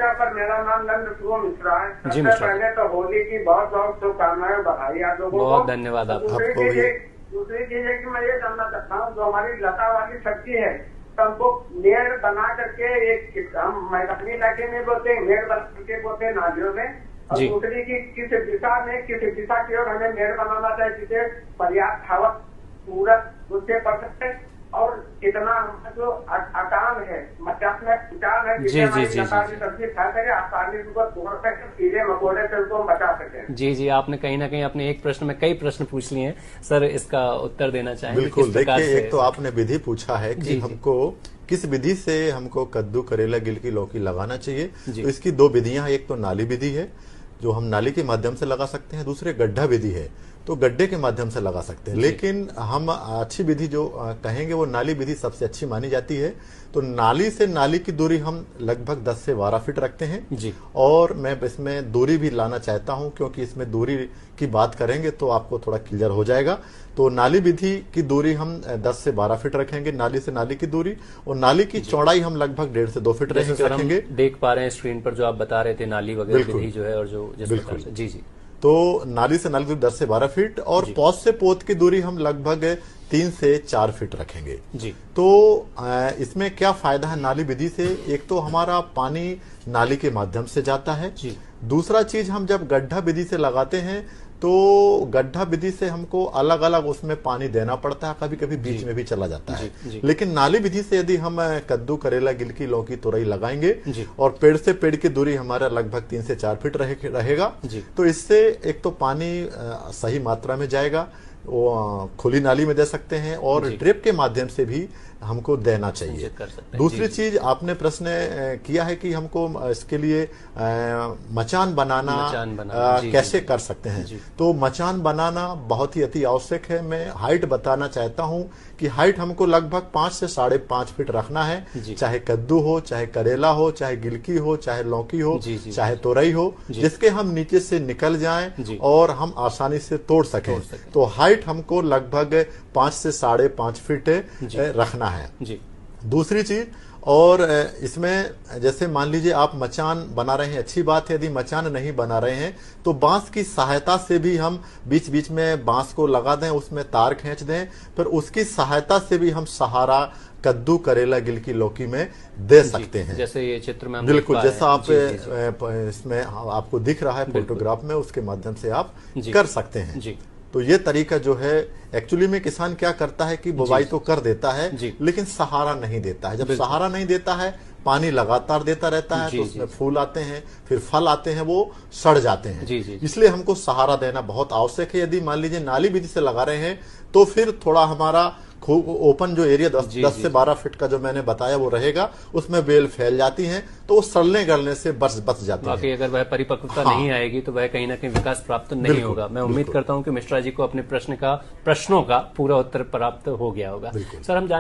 नमस्कार सर, मेरा नाम नंद मिश्रा है। जी, सबसे मिश्रा। पहले तो होली की बहुत बहुत शुभकामनाएं, बधाई आप लोगों को। बहुत धन्यवाद आपको। दूसरी चीज है कि मैं ये जानना चाहता हूँ, जो हमारी लता वाली सब्जी है तो हमको मेड़ बना करके, एक हम मैदानी इलाके में बोलते हैं, मेड़ बना करके बोलते हैं नालियों में, और जी। दूसरी की किस दिशा की ओर हमें मेड़ बनाना चाहिए जिसे पर्याप्त हवा पूरा उससे पड़ सकते, और कितना जो आसान है, मचान है, जी, जी, जी, जी। सब्जी खा सके, आसानी से तोड़ सके, कीड़े मकोड़े से उसको बचा सके। जी जी, आपने कहीं ना कहीं अपने एक प्रश्न में कई प्रश्न पूछ लिए हैं सर, इसका उत्तर देना चाहेंगे? बिल्कुल, देखिए, एक तो आपने विधि पूछा है कि हमको किस विधि से हमको कद्दू, करेला, गिलकी, लौकी लगाना चाहिए। तो इसकी दो विधियां, एक तो नाली विधि है जो हम नाली के माध्यम से लगा सकते हैं, दूसरे गड्ढा विधि है तो गड्ढे के माध्यम से लगा सकते हैं। लेकिन हम अच्छी विधि जो कहेंगे वो नाली विधि सबसे अच्छी मानी जाती है। तो नाली से नाली की दूरी हम लगभग 10 से 12 फीट रखते हैं जी। और मैं इसमें दूरी भी लाना चाहता हूं क्योंकि इसमें दूरी की बात करेंगे तो आपको थोड़ा क्लियर हो जाएगा। तो नाली विधि की दूरी हम 10 से 12 फीट रखेंगे, नाली से नाली की दूरी, और नाली की चौड़ाई हम लगभग 1.5 से 2 फीट रखेंगे। देख पा रहे हैं स्क्रीन पर जो आप बता रहे थे, नाली वगैरह विधि जो है, और जो जिस प्रकार से जी जी, तो नाली से नाली की दूरी 10 से 12 फीट और पौध से पौध की दूरी हम लगभग 3 से 4 फीट रखेंगे जी। तो इसमें क्या फायदा है नाली विधि से? एक तो हमारा पानी नाली के माध्यम से जाता है जी। दूसरा चीज, हम जब गड्ढा विधि से लगाते हैं तो गड्ढा विधि से हमको अलग अलग उसमें पानी देना पड़ता है, कभी कभी बीच में भी चला जाता है। लेकिन नाली विधि से यदि हम कद्दू, करेला, गिलकी, लौकी, तोरई लगाएंगे और पेड़ से पेड़ की दूरी हमारा लगभग 3 से 4 फीट रहेगा, तो इससे एक तो पानी सही मात्रा में जाएगा, वो खुली नाली में दे सकते हैं और ड्रिप के माध्यम से भी हमको देना चाहिए। दूसरी चीज आपने प्रश्न किया है कि हमको इसके लिए मचान बनाना कैसे कर सकते हैं। तो मचान बनाना बहुत ही अति आवश्यक है। मैं हाइट बताना चाहता हूं कि हाइट हमको लगभग 5 से 5.5 फीट रखना है, चाहे कद्दू हो, चाहे करेला हो, चाहे गिलकी हो, चाहे लौकी हो, चाहे तोरई हो, जिसके हम नीचे से निकल जाएं और हम आसानी से तोड़ सकें। तो हाइट हमको लगभग 5 से 5.5 फीट रखना है। दूसरी चीज, और इसमें जैसे मान लीजिए आप मचान बना रहे हैं, अच्छी बात है। यदि मचान नहीं बना रहे हैं तो बांस की सहायता से भी हम बीच बीच में बांस को लगा दें, उसमें तार खींच दें, फिर उसकी सहायता से भी हम सहारा कद्दू, करेला, गिलकी, लौकी में दे सकते हैं। जैसे ये चित्र में बिल्कुल जैसा आप इसमें आपको दिख रहा है फोटोग्राफ में, उसके माध्यम से आप कर सकते हैं। तो ये तरीका जो है, एक्चुअली में किसान क्या करता है कि बुवाई तो कर देता है लेकिन सहारा नहीं देता है। जब सहारा नहीं देता है, पानी लगातार देता रहता है, तो उसमें फूल आते हैं, फिर फल आते हैं, वो सड़ जाते हैं। इसलिए हमको सहारा देना बहुत आवश्यक है। यदि मान लीजिए नाली विधि से लगा रहे हैं तो फिर थोड़ा हमारा खूब ओपन जो एरिया 10 से 12 फीट का जो मैंने बताया वो रहेगा, उसमें बेल फैल जाती हैं तो वो सड़ने गलने से बच जाती है। अगर वह परिपक्वता नहीं आएगी तो वह कहीं ना कहीं विकास प्राप्त नहीं होगा। मैं उम्मीद करता हूं कि मिश्रा जी को अपने प्रश्नों का पूरा उत्तर प्राप्त हो गया होगा। सर, हम